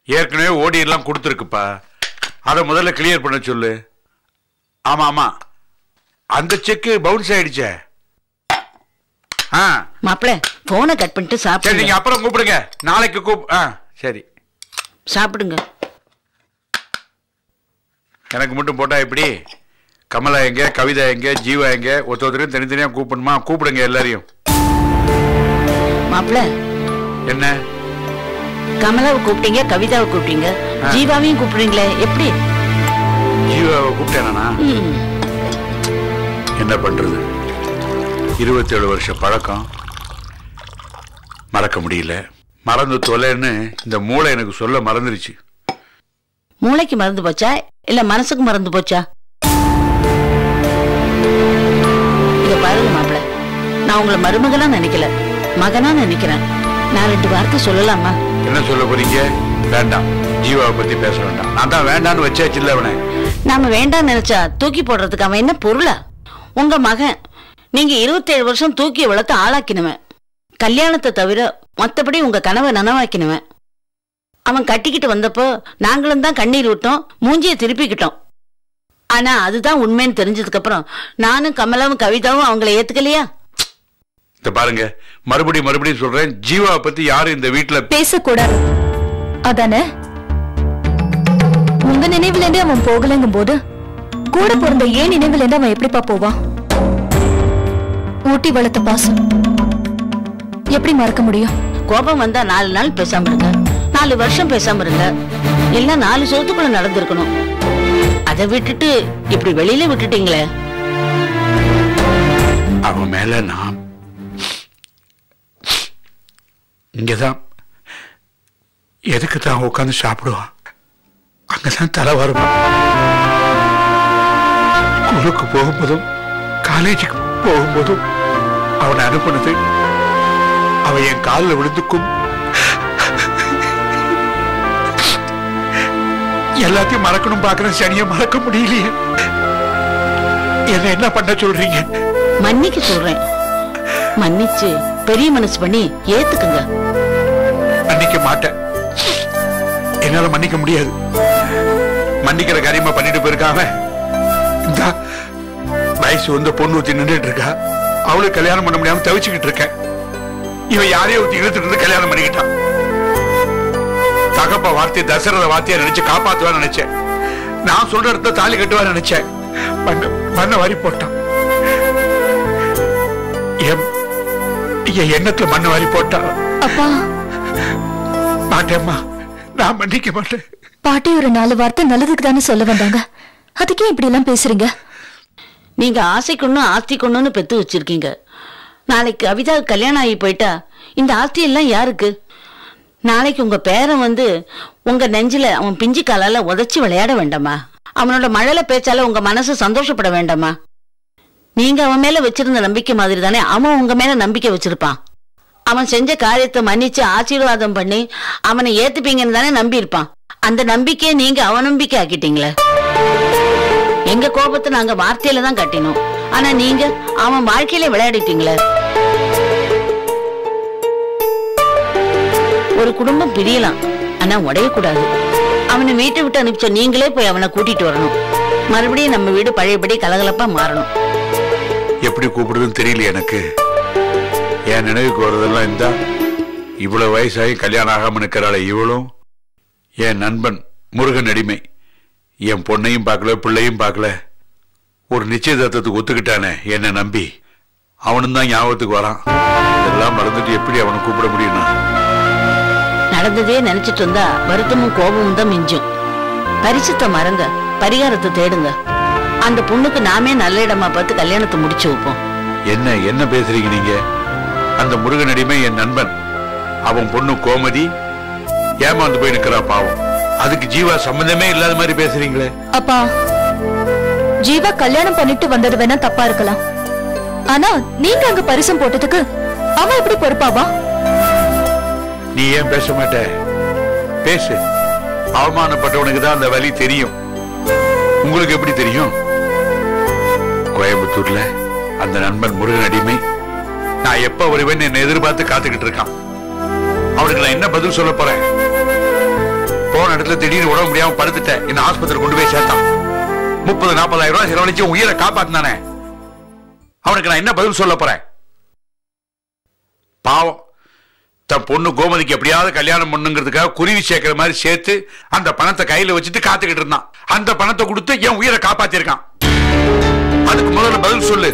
ஏற்கனவே ஓடி எல்லாம் கொடுத்துருக்குப்பா. அதை முதல்ல கிளியர் பண்ண சொல்லு. ஆமா ஆமா, அந்த செக் பவுன்ஸ் ஆயிடுச்சே. மாப்பிள்ள போனை கட் பண்ணிட்டு சாப்பிடுங்க. நீங்க அப்புறம் கூப்பிடுங்க, நாளைக்கு சரி சாப்பிடுங்க. எனக்கு மட்டும் போட்டா எப்படி? கமலா எங்க, கவிதா எங்க, ஜீவா எங்க, ஒருத்தரையும் தனித்தனியா கூப்பிடணுமா? கூப்பிடுங்க எல்லாரையும். மாப்பிள்ள என்ன? கமலாவை கூப்பிட்டீங்க, கவிதாவை கூப்பிட்டீங்க, ஜீவாவையும் கூப்பிடுறீங்களே, எப்படி? ஜீவாவை கூப்பிட்டேனா? என்ன பண்றது, 27 வருஷ பழக்கம், மறக்க முடியல. மறந்து தொலைன்னு இந்த மூளை எனக்கு சொல்ல மறந்துருச்சு. மூளைக்கு மறந்து போச்சா இல்ல மனசுக்கு மறந்து போச்சா? இத பாருங்க மாப்பிள்ள, நான் உங்களை மருமகனா நினைக்கல, மகனா நினைக்கிறேன். நான் 2 வார்த்தை சொல்லலாமா? என்ன சொல்ல போறீங்க? வேண்டாம், ஜீவாவை பத்தி பேச வேண்டாம். நான் தான் வேண்டான்னு வச்சாச்சு இல்ல அவனை. நாம வேண்டான்னு நினைச்சா தூக்கி போடுறதுக்கு அவன் என்ன பொருளா? உங்க மகன், நீங்க 27 வருஷம் தூக்கி வளர்த்து ஆளாக்கினவன். கல்யாணத்தை தவிர மத்தபடி உங்க கனவை நனவாக்கினவன். அவன் கட்டிக்கிட்டு வந்தப்போ நாங்களும் தான் கண்ணீர் விட்டோம், மூஞ்சியை திருப்பிக்கிட்டோம். ஆனா அதுதான் உண்மைன்னு தெரிஞ்சதுக்கு அப்புறம் நானும் கமலாவும் கவிதாவும் அவங்களை ஏத்துக்கலையா? பாருங்க, மறுபடியும் சொல்றேன், ஜீவாவை பத்தி யாரும் இந்த வீட்டுல பேசக்கூடாது. அதானே? உங்க நினைவுல இருந்து அவன் போகலங்கும் போது கூட பிறந்த ஏன் நினைவுல இருந்து அவன் எப்படிப்பா போவான்? ஊட்டி வளர்த்த பாசம் எப்படி மறக்க முடியும்? கோபம் வந்தா 4 நாள் பேசாம இருங்க, 4 வருஷம் பேசாம இருங்க, எல்லாம் 4 சோத்துக்குள்ள நடந்திருக்கணும். அதை விட்டுட்டு இப்படி வெளியில விட்டுட்டீங்களே. அவன் மேல நான் இங்கதான் எதுக்கு தான் உட்காந்து சாப்பிடுவான், அங்கதான் தலை வருவான். ஸ்கூலுக்கு போகும்போதும் காலேஜுக்கு போகும்போதும் அவனை அனுப்புனது அவன் என் காலில் விழுந்துக்கும். எல்லாத்தையும் மறக்கணும் பாக்குறேன், சனியை மறக்க முடியலையே. என்ன பண்ண சொல்றீங்க? மன்னிக்க சொல்றேன், மன்னிச்சு பெரிய மனசு பண்ணி ஏத்துக்குங்க. மன்னிக்க மாட்டேன், என்னால மன்னிக்க முடியாது. மன்னிக்கிற காரியமா பண்ணிட்டு போயிருக்காம இந்த வயசு வந்த பொண்ணு ஊத்தி நின்றுட்டு இருக்கா, அவளுக்கு கல்யாணம் பண்ண முடியாம தவிச்சுக்கிட்டு இருக்க. இவன் யாரையோ ஊத்தி இழுத்துட்டு இருந்து கல்யாணம் பண்ணிக்கிட்டான். தகப்ப வார்த்தை தசரத வார்த்தையா நினைச்சு காப்பாத்துவான்னு நினைச்சேன். நான் சொல்ற இடத்த தாலி கட்டுவான்னு நினைச்சேன். மண்ண வாரி போட்டான். எண்ணத்துல மண்ண வாரி போட்டான். அப்பா மாட்டேம்மா, நான் மன்னிக்க மாட்டேன். பாட்டி ஒரு 4 வார்த்தை நல்லதுக்கு தானே சொல்ல வந்தாங்க, அதுக்கே இப்படி எல்லாம் பேசுறீங்க? நீங்க ஆசைக்கொன்னும் ஆஸ்திக்கொன்னு பெத்து வச்சிருக்கீங்க. நாளைக்கு கவிதா கல்யாணம் ஆகி போயிட்டா இந்த ஆஸ்தி எல்லாம் யாருக்கு? நாளைக்கு உங்க பேரன் வந்து உங்க நெஞ்சில அவன் பிஞ்சு காலால உதைச்சு விளையாட வேண்டாமா? அவனோட மழலை பேச்சால உங்க மனசு சந்தோஷப்பட வேண்டாமா? நீங்க அவன் மேல வச்சிருந்த நம்பிக்கை மாதிரி தானே அவன் உங்க மேல நம்பிக்கை வச்சிருப்பான். அவன் செஞ்ச காரியத்தை மன்னிச்சு ஆசீர்வாதம் பண்ணி அவனை ஏத்துப்பீங்கன்னு தானே நம்பி இருப்பான். அந்த நம்பிக்கையை நீங்க அவநம்பிக்கை ஆக்கிட்டீங்களே. எங்க கோபத்தை நாங்க வார்த்தையில தான் கட்டினோம், ஆனா நீங்க அவன் வாழ்க்கையில விளையாடிட்டீங்களே. ஒரு குடும்பம் பிரியலாம், ஆனா உடையக்கூடாது. அவனை வீட்டை விட்டு அனுப்பிச்ச நீங்களே போய் அவனை கூட்டிட்டு வரணும். மறுபடியும் நம்ம வீடு பழையபடி கலகலப்பா மாறணும். எப்படி கூப்பிடுதுன்னு தெரியல எனக்கு. என் நினைவுக்கு வர்றதெல்லாம் இந்த இவ்வளவு வயசாகி கல்யாணம் ஆகாம நிற்கிறாள் இவளும். என் நண்பன் முருகன் அடிமை, என் பொண்ணையும் பார்க்கல பிள்ளையும் பார்க்கல. ஒரு நிச்சயதார்த்தத்துக்கு ஒத்துக்கிட்டானே என்ன நம்பி, அவனும் தான் ஞாபகத்துக்கு வரான். இதெல்லாம் மறந்துட்டு எப்படி அவனை கூப்பிட முடியும்? நடந்ததே நினைச்சிட்டு இருந்தா வருத்தமும் கோபமும் தான் மிஞ்சும். பரிசுத்த மறங்க, பரிகாரத்தை தேடுங்க. அந்த பொண்ணுக்கு நாமே நல்ல இடமா பார்த்து கல்யாணத்தை முடிச்சு வைப்போம். என்ன பேசுறீங்க நீங்க? அந்த முருகன் அடிமை என் நண்பன், அவன் பொண்ணு கோமதி ஏமாந்து போய் நிக்கிறா பாவம். அதுக்கு ஜீவா சம்பந்தமே இல்லாத மாதிரி பேசுறீங்களே. அப்பா, ஜீவா கல்யாணம் பண்ணிட்டு வந்தது வேணா தப்பா இருக்கலாம், ஆனா நீங்க அங்க பரிசம் போட்டதுக்கு அவன் எப்படி பொறுப்பாவா? நீ ஏன் பேச மாட்ட? பேசு. அவமானப்பட்டவனுக்கு தான் அந்த வலி தெரியும். உங்களுக்கு எப்படி தெரியும்? கோயம்புத்தூர்ல அந்த நண்பன் முருகன் அடிமை நான் எப்ப வருவேன்னு என்ன எதிர்பார்த்து காத்துக்கிட்டு இருக்கான். அவனுக்கு நான் என்ன பதில் சொல்ல போறேன்? போன இடத்துல திடீர்னு உடம்பு முடியாம படுத்துட்டேன். என்ன ஆஸ்பத்திரி கொண்டு போய் சேர்த்தான். 30-40,000 ரூபாய் செலவழிச்சு உயிரை காப்பாத்தினானே. அவனுக்கு நான் என்ன பதில் சொல்ல போறேன்? பாவம், தன் பொண்ணு கோமதிக்கு எப்படியாவது கல்யாணம் பண்ணுங்கிறதுக்காக குருவி சேர்க்கிற மாதிரி சேர்த்து அந்த பணத்தை கையில வச்சுட்டு காத்துக்கிட்டு இருந்தான். அந்த பணத்தை கொடுத்து என் உயிரை காப்பாத்திருக்கான். அதுக்கு முதல்ல பதில் சொல்லு.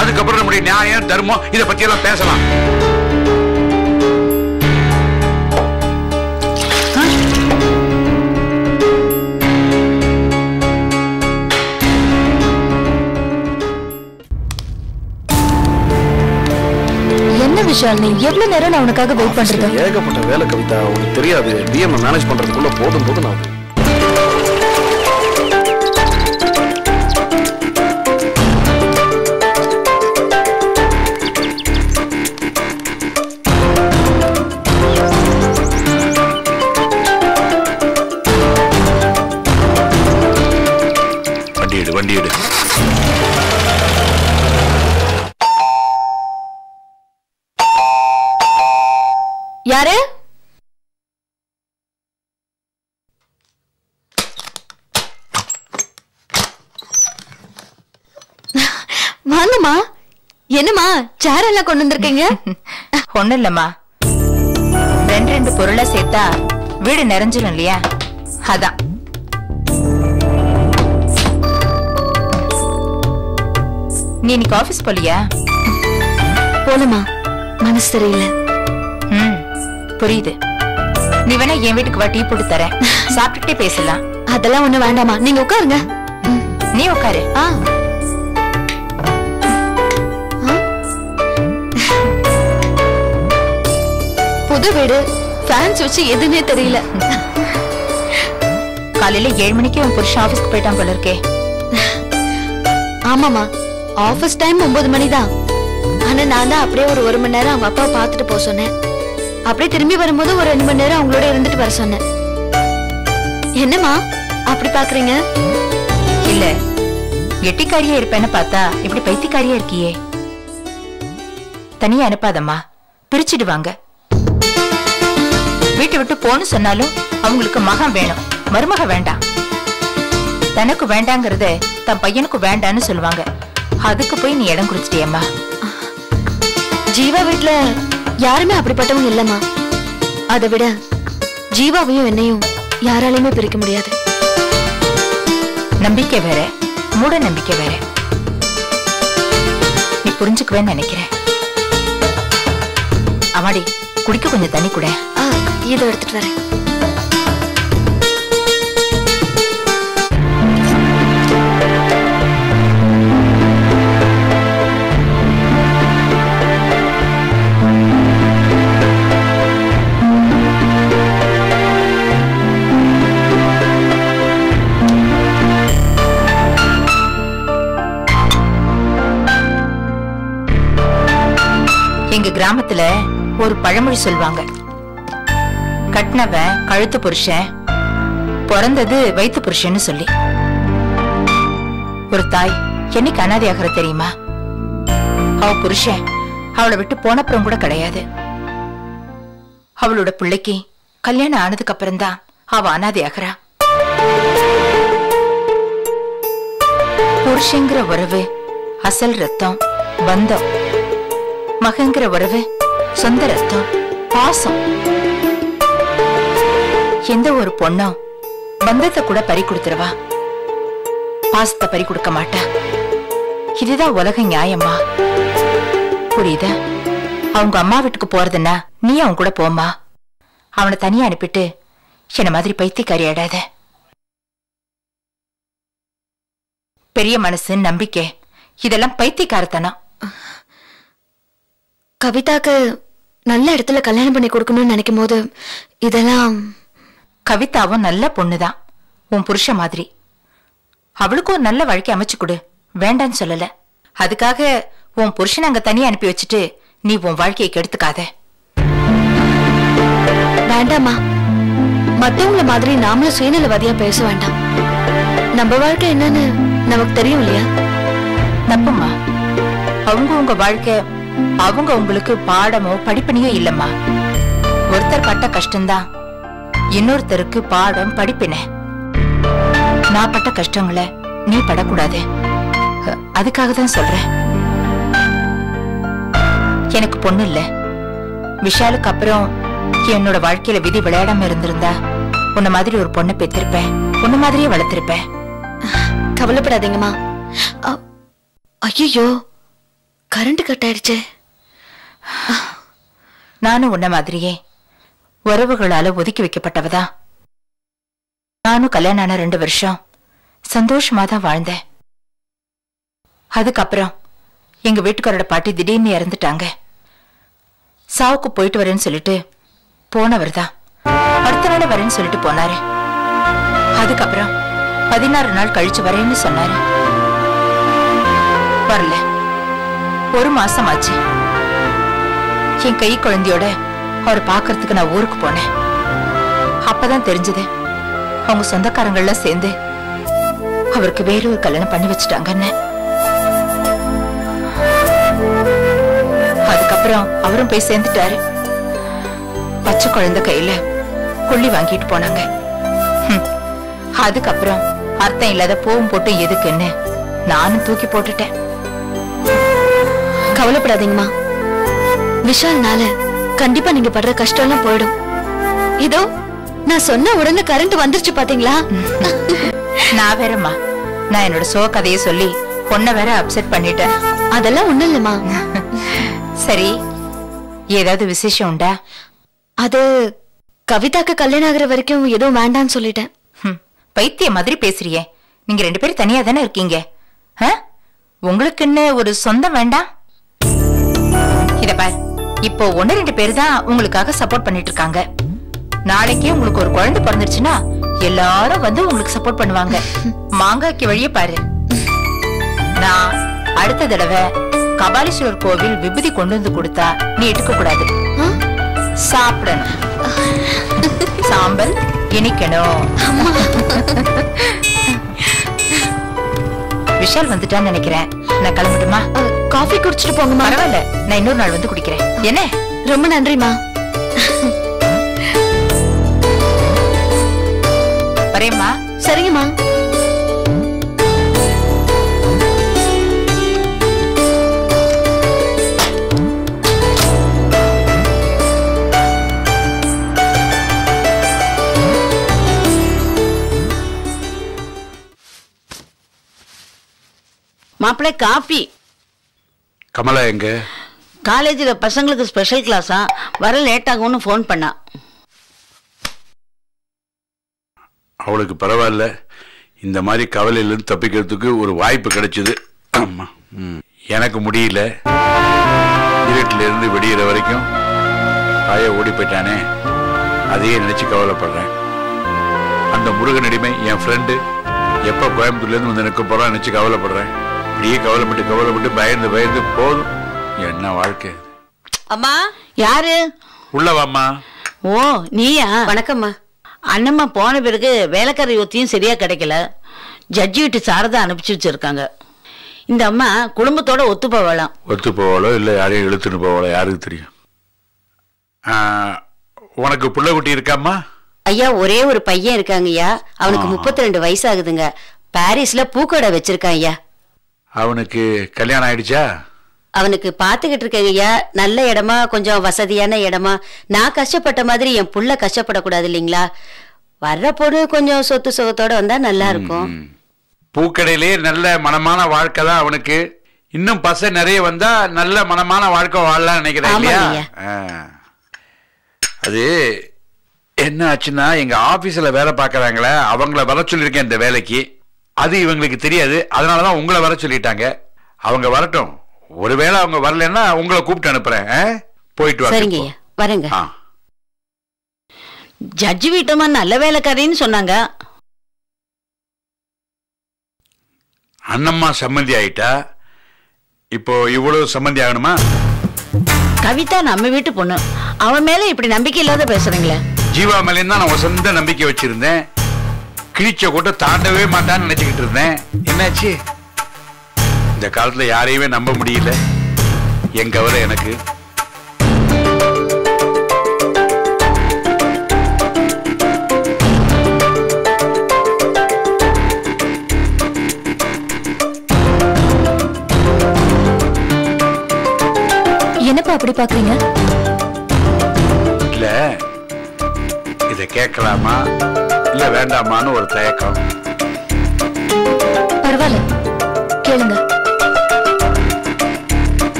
அதுக்கப்புறம் நம்முடைய நியாயம் தர்மம் இதை பத்தி எல்லாம் பேசலாம். விஷால், நீ எவ்வளவு நேரம் நான் உனக்காக வெயிட் பண்றது? ஏகப்பட்ட வேலை கவிதா, உனக்கு தெரியாது. டிஎம் மேனேஜ் பண்றதுக்குள்ள போதும் நான் வண்டி எடு. யாரு? வாங்கம்மா. என்னம்மா சேர் எல்லாம் கொண்டு வந்திருக்கீங்க? ஒண்ணும் இல்லம்மா, 2 பொருளை சேர்த்தா வீடு நிறைஞ்சிடும் இல்லையா, அதான். நீ இன்னைக்கு ஆபீஸ் போலியா? போலமா, மனசு சரியில்லை. புரியுது. நீ வேணா என் வீட்டுக்கு வா, டீ போட்டு தரேன், சாப்பிட்டுட்டே பேசலாம். அதெல்லாம் ஒண்ணு வேண்டாமா, நீங்க உட்காருங்க. நீ உட்காரு. புது வீடு, ஃபேன் சுவிட்ச் எதுன்னே தெரியல. காலையில 7 மணிக்கு உன் புருஷன் ஆபீஸ்க்கு போயிட்டான் போல இருக்கே. ஆமாமா, ஆபீஸ் டைம் 9 மணிதான். ஆனா நான் தான் அப்படியே ஒரு 1 மணி நேரம் அவங்க அப்பாவை பார்த்துட்டு போக சொன்னேன். அப்படியே திரும்பி வரும்போது ஒரு 2 மணி நேரம் அவங்களோட இருந்துட்டு வர சொன்னேன். என்னம்மா அப்படி பாக்குறீங்க? இல்ல, எட்டிக்காரியா இருப்பேன்னு பார்த்தா இப்படி பைத்தியக்காரியா இருக்கியே. தனியா அனுப்பாதம்மா, பிரிச்சிடுவாங்க. வீட்டை விட்டு போன்னு சொன்னாலும் அவங்களுக்கு மகன் வேணும், மருமக வேண்டாம். தனக்கு வேண்டாங்கிறத தன் பையனுக்கு வேண்டான்னு சொல்லுவாங்க. அதுக்கு போய் நீ இடம் குடிச்சிட்டியம்மா. ஜீவா வீட்டுல யாருமே அப்படிப்பட்டவங்க இல்லம்மா. அதை விட ஜீவாவையும் என்னையும் யாராலையுமே பிரிக்க முடியாது. நம்பிக்கை வேற, மூட நம்பிக்கை வேற. நீ புரிஞ்சுக்குவேன்னு நினைக்கிறேன். அம்மாடி, குடிக்க கொஞ்சம் தண்ணி கூட. இதை எடுத்துட்டு வரேன். எங்க கிராமத்துல ஒரு பழமொழி சொல்வாங்க, கட்டினவன் கழுத்து புருஷன், பிறந்தது வயிற்று புருஷன்னு சொல்லி. ஒரு தாய் என்னைக்கு அனாதையாகிற தெரியுமா? அவ புருஷன் அவளை விட்டு போனப்புறம் கூட கிடையாது. அவளோட பிள்ளைக்கு கல்யாணம் ஆனதுக்கு அப்புறம்தான் அவ அனாதையாகிறா. புருஷங்கிற உறவு அசல் ரத்தம், பந்தம். மகங்கிற உறவு சொந்த ரத்தம், பாசம். எந்த ஒரு பொண்ணும் பந்தத்தை கூட பறி கொடுத்துருவா, பாசத்தை பறி கொடுக்க மாட்டா. இதுதான் உலக நியாயமா? புரியுதா? அவங்க அம்மா வீட்டுக்கு போறதுன்னா நீ அவன் கூட போமா. அவனை தனியா அனுப்பிட்டு என்ன மாதிரி பைத்தியக்காரி ஆடாத. பெரிய மனசு, நம்பிக்கை, இதெல்லாம் பைத்தியக்காரத்தனம். கவிதாக்கு நல்ல இடத்துல கல்யாணம் பண்ணி கொடுக்கணும்னு நினைக்கும் போது இதெல்லாம். கவிதாவும் நல்ல பொண்ணுதான், உன் புருஷ மாதிரி. அவளுக்கும் ஒரு நல்ல வாழ்க்கை அமைச்சு கொடு, வேண்டான்னு சொல்லல. அதுக்காக உன் புருஷன் அங்க தனியா அனுப்பி வச்சுட்டு நீ உன் வாழ்க்கையை கெடுத்துக்காத. வேண்டாமா, மத்தவங்கள மாதிரி நாமளும் சுயநலவாதியா பேச வேண்டாம். நம்ம வாழ்க்கை என்னன்னு நமக்கு தெரியும் இல்லையா? தப்புமா. அவங்க உங்க வாழ்க்கை, அவங்க உங்களுக்கு பாடமோ படிப்பனையோ இல்லம்மா. ஒருத்தர் பட்ட கஷ்டம்தான் இன்னொருத்தருக்கு பாடம் படிப்பின. நான் பட்ட கஷ்டங்களை நீ படக்கூடாது. அதுக்காக தான் சொல்றேன். எனக்கு பொண்ணு இல்ல. விஷாலுக்கு அப்புறம் என்னோட வாழ்க்கையில விதி விளையாடாம இருந்திருந்தா உன்ன மாதிரி ஒரு பொண்ணை பெற்றிருப்பேன். உன்ன மாதிரியே வளர்த்திருப்பேன். கவலைப்படாதீங்கம்மா. ஐயோ, கரண்ட் கட் ஆயிடுச்சு. நானும் உன்ன மாதிரியே உறவுகளால ஒதுக்கி வைக்கப்பட்டவதா. நானும் கல்யாணம் ஆன 2 வருஷம் சந்தோஷமா தான் வாழ்ந்தேன். அதுக்கப்புறம் எங்க வீட்டுக்காரோட பாட்டி திடீர்னு இறந்துட்டாங்க. சாவுக்கு போயிட்டு வரேன்னு சொல்லிட்டு போனவர் தான் அடுத்த நாள் வரேன்னு சொல்லிட்டு போனாரு. அதுக்கப்புறம் 16 நாள் கழிச்சு வரேன்னு சொன்னாரு. வரல. 1 மாசம் ஆச்சு. என் கை குழந்தையோட அவரை பாக்குறதுக்கு நான் ஊருக்கு போனேன். அப்பதான் தெரிஞ்சது அவங்க சொந்தக்காரங்கள்லாம் சேர்ந்து அவருக்கு வேற ஒரு கல்யாணம் பண்ணி வச்சுட்டாங்கன்னு. அதுக்கப்புறம் அவரும் போய் சேர்ந்துட்டாரு. பச்சை குழந்தை கையில கொள்ளி வாங்கிட்டு போனாங்க. அதுக்கப்புறம் அர்த்தம் இல்லாத போவும் போட்டு எதுக்குன்னு நானும் தூக்கி போட்டுட்டேன். கவலைப்படாதீங்கம்மா. விஷால்னால கண்டிப்பா நீங்க படுற கஷ்டம் எல்லாம் போயிடும். இதோ நான் சொன்ன உடனே கரண்ட் வந்துருச்சு பாத்தீங்களா? நான் வேறம்மா, நான் என்னோட சோ கதையை சொல்லி பொண்ணை வேற அப்செட் பண்ணிட்டேன். அதெல்லாம் ஒண்ணும் இல்லம்மா. சரி, ஏதாவது விசேஷம் உண்டா? அது கவிதாக்கு கல்யாணம் ஆகுற வரைக்கும் எதுவும் வேண்டான்னு சொல்லிட்டேன். பைத்திய மாதிரி பேசுறியே. நீங்க 2 பேரும் தனியா தானே இருக்கீங்க. உங்களுக்குன்னு ஒரு சொந்தம் வேண்டாம்? இத பார், இப்போ 1-2 பேர் தான் உங்களுக்காக சப்போர்ட் பண்ணிட்டு இருக்காங்க. நாளைக்கே உங்களுக்கு ஒரு குழந்தை பிறந்துருச்சுன்னா எல்லாரும் வந்து உங்களுக்கு சப்போர்ட் பண்ணுவாங்க. மாங்காய்க்கு வழியே பாரு. நான் அடுத்த தடவை கபாலீஸ்வரர் கோவில் விபூதி கொண்டு வந்து கொடுத்தா நீ எடுக்க கூடாது. சாப்பிடணும். சாம்பல் இனிக்கணும். விஷால் வந்துட்டான்னு நினைக்கிறேன். நான் கிளம்பட்டுமா? காஃபி குடிச்சிட்டு போங்கம்மா. பரவாயில்ல, நான் இன்னொரு நாள் வந்து குடிக்கிறேன். என்ன? ரொம்ப நன்றிமா. வரேம்மா. சரிங்கம்மா. மாப்பிள்ளை காபி. கமலா எங்க? காலேஜில் பசங்களுக்கு ஸ்பெஷல் கிளாஸா, வர லேட் ஆகும்னு ஃபோன் பண்ணா. அவளுக்கு பரவாயில்ல. இந்த மாதிரி கவலையிலிருந்து தப்பிக்கிறதுக்கு ஒரு வாய்ப்பு கிடைச்சது. ஆமா, எனக்கு முடியல. இருட்டில இருந்து வெடிகிற வரைக்கும் தாய ஓடி போயிட்டானே, அதையே நினைச்சு கவலைப்படுறேன். அந்த முருகன் அடிமை என் ஃப்ரெண்டு எப்ப கோயம்புத்தூர்ல இருந்து வந்து நிற்க போறான் நினைச்சு கவலைப்படுறேன். இப்படியே கவலைப்பட்டு பயந்து போதும். என்ன வாழ்க்கை. அம்மா. யாரு? உள்ளவாம்மா. ஓ, நீயா? வணக்கம்மா. அண்ணம்மா போன பிறகு வேலைக்கார யுவத்தியும் சரியா கிடைக்கல. ஜட்ஜி வீட்டு சாரதா அனுப்பிச்சு வச்சிருக்காங்க. இந்த அம்மா குடும்பத்தோட ஒத்து போவாளோ இல்ல யாரையும் இழுத்துட்டு போவாளோ யாருக்கு தெரியும். உனக்கு புள்ள குட்டி இருக்காம்மா? ஐயா, ஒரே ஒரு பையன் இருக்காங்க ஐயா. அவனுக்கு 32 வயசு ஆகுதுங்க. பாரிஸ்ல பூக்கடை வச்சிருக்கான் ஐயா. அவனுக்கு கல்யாணம் ஆயிடுச்சா? அவனுக்கு பாத்துக்கிட்டு இருக்கேங்க ஐயா. நல்ல இடமா, கொஞ்சம் வசதியான இடமா. நான் கஷ்டப்பட்ட மாதிரி என் புள்ள கஷ்டப்படக்கூடாது இல்லைங்களா? வர்ற பொண்ணு கொஞ்சம் சொத்து சுகத்தோட வந்தா நல்லா இருக்கும். பூக்கடையிலே நல்ல மனமான வாழ்க்கை தான் அவனுக்கு. இன்னும் பசை நிறைய வந்தா நல்ல மனமான வாழ்க்கை வாழலாம் நினைக்கிறேன் இல்லையா? அது என்ன ஆச்சுன்னா, எங்க ஆபீஸ்ல வேலை பாக்குறாங்களே அவங்கள வர சொல்லிருக்கேன் இந்த வேலைக்கு. அது இவங்களுக்கு தெரியாது. அதனாலதான் உங்களை வர சொல்லிட்டாங்க. அவங்க வரட்டும். ஒருவேளை அவங்க வரலன்னா உங்களை கூப்பிட்டு அனுப்புறேன். போயிட்டு வாங்க. வரேங்க. ஜட்ஜி வீட்டமா நல்ல வேலைக்காரின்னு சொன்னாங்க. அண்ணம்மா சம்மந்தி ஆயிட்டா. இப்போ இவ்வளவு சம்மந்தி ஆகணுமா? கவிதா நம்ம வீட்டு பொண்ணு. அவன் மேல இப்படி நம்பிக்கை இல்லாத பேசுறீங்களே. ஜீவா மேலே தான் நான் சொந்த நம்பிக்கை வச்சிருந்தேன். கிழிச்ச கூட தாண்டவே மாட்டான்னு நினைச்சுக்கிட்டு இருந்தேன். என்னாச்சு? இந்த காலத்துல யாரையுமே நம்ப முடியல. என் கவலை எனக்கு. அப்படி பாக்குறீங்க? இல்ல இதை கேட்கலாமா இல்ல வேண்டாமான்னு ஒரு தயக்கம். பரவாயில்ல, கேளுங்க.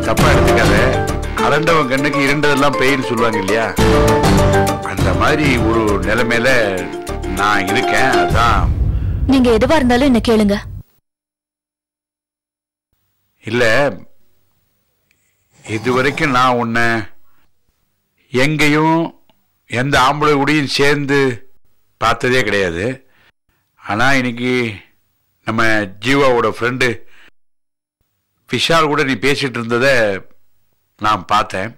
தப்பா எடுத்துக்காத. அரண்டவன் கண்ணுக்கு இருண்டதெல்லாம் பெயின்னு சொல்லுவாங்க இல்லையா, அந்த மாதிரி ஒரு நிலைமையில நான் இருக்கேன். அதான். நீங்க எதுவா இருந்தாலும் என்ன கேளுங்க. இல்ல இதுவரைக்கும் நான் உன்னை எங்கேயும் எந்த ஆம்பளை கூடயும் சேர்ந்து பார்த்ததே கிடையாது. ஆனா இன்னைக்கு நம்ம ஜீவாவோட ஃப்ரெண்டு விஷால் கூட நீ பேசிட்டு இருந்ததை நான் பார்த்தேன்.